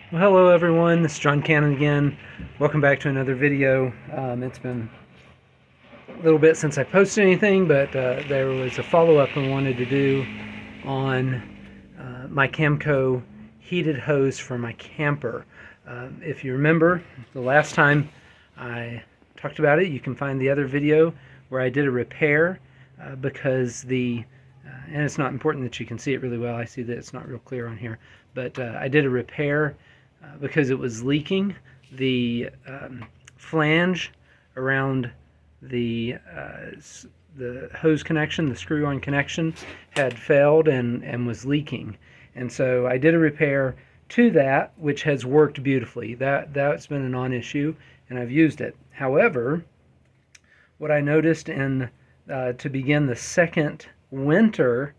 Well, hello everyone, this is John Cannon again. Welcome back to another video. It's been a little bit since I posted anything, but there was a follow-up I wanted to do on my Camco heated hose for my camper. If you remember, the last time I talked about it, you can find the other video where I did a repair because and it's not important that you can see it really well. I see that it's not real clear on here, but I did a repair because it was leaking. The flange around the hose connection, the screw-on connection, had failed and was leaking. And so I did a repair to that, which has worked beautifully. That's been a non-issue, and I've used it. However, what I noticed to begin the second winter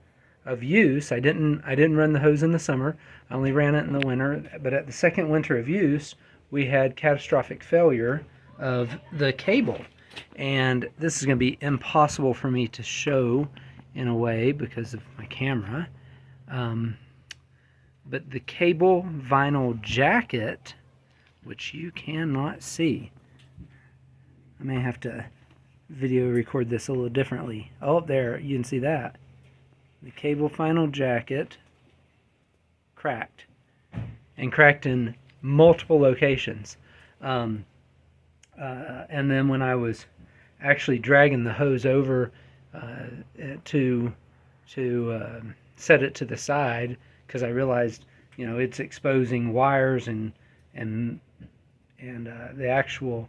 of use, I didn't run the hose in the summer. I only ran it in the winter. But at the second winter of use, we had catastrophic failure of the cable, and this is going to be impossible for me to show in a way because of my camera. But the cable vinyl jacket, which you cannot see, I may have to video record this a little differently. Oh, there, you can see that. The cable vinyl jacket cracked, and cracked in multiple locations. And then when I was actually dragging the hose over to set it to the side, because I realized, it's exposing wires and the actual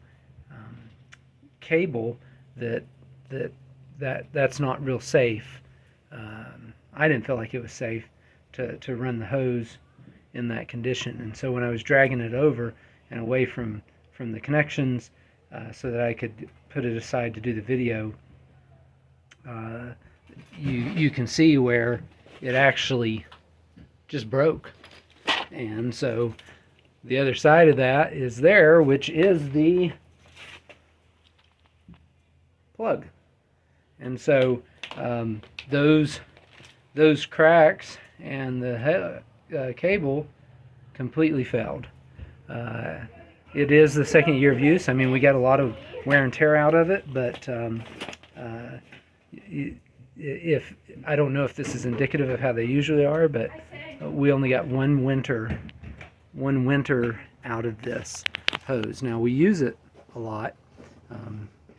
cable, that's not real safe. I didn't feel like it was safe to run the hose in that condition, and so when I was dragging it over and away from the connections so that I could put it aside to do the video, you can see where it actually just broke. And so the other side of that is there, which is the plug. And so those cracks and the cable completely failed. It is the second year of use. I mean, we got a lot of wear and tear out of it, but if I don't know if this is indicative of how they usually are, but we only got one winter out of this hose. Now we use it a lot,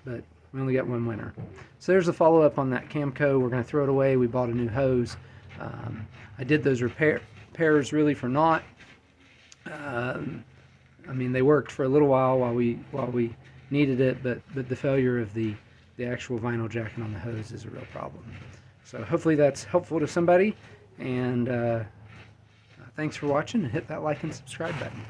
but we only got one winter. So there's a follow-up on that Camco. We're going to throw it away. We bought a new hose. I did those repairs really for naught. I mean, they worked for a little while while we needed it, but the failure of the actual vinyl jacket on the hose is a real problem. So hopefully that's helpful to somebody, and thanks for watching, and hit that like and subscribe button.